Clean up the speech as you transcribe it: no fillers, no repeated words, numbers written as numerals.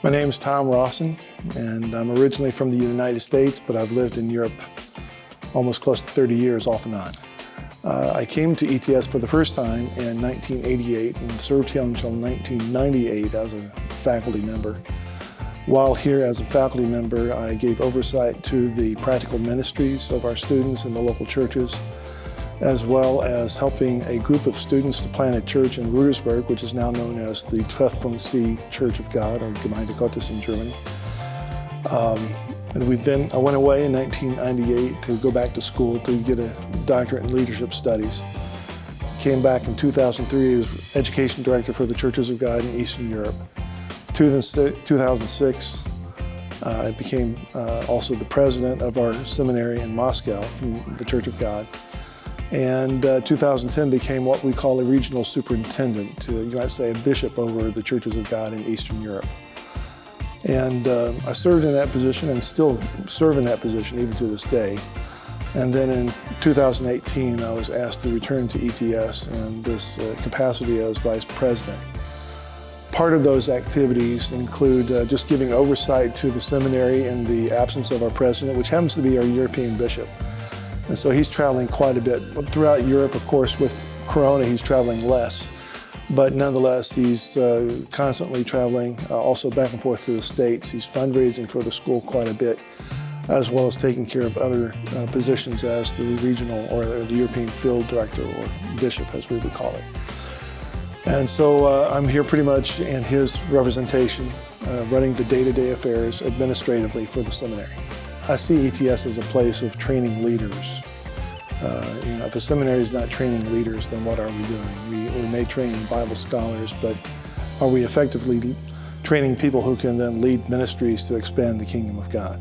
My name is Tom Rosson, and I'm originally from the United States, but I've lived in Europe almost close to 30 years off and on. I came to ETS for the first time in 1988 and served here until 1998 as a faculty member. While here as a faculty member, I gave oversight to the practical ministries of our students in the local churches, as well as helping a group of students to plant a church in Rudersburg, which is now known as the Treffpunkt Church of God, or Gemeinde Gottes in Germany. I went away in 1998 to go back to school to get a doctorate in leadership studies. Came back in 2003 as education director for the Churches of God in Eastern Europe. 2006, I became also the president of our seminary in Moscow from the Church of God. And 2010 became what we call a regional superintendent, you might say a bishop over the Churches of God in Eastern Europe. And I served in that position and still serve in that position even to this day. And then in 2018, I was asked to return to ETS in this capacity as vice president. Part of those activities include just giving oversight to the seminary in the absence of our president, which happens to be our European bishop. And so he's traveling quite a bit. Throughout Europe, of course, with Corona, he's traveling less. But nonetheless, he's constantly traveling, also back and forth to the States. He's fundraising for the school quite a bit, as well as taking care of other positions as the regional or the European field director, or bishop, as we would call it. And so I'm here pretty much in his representation, running the day-to-day affairs administratively for the seminary. I see ETS as a place of training leaders. If a seminary is not training leaders, then what are we doing? We may train Bible scholars, but are we effectively training people who can then lead ministries to expand the kingdom of God?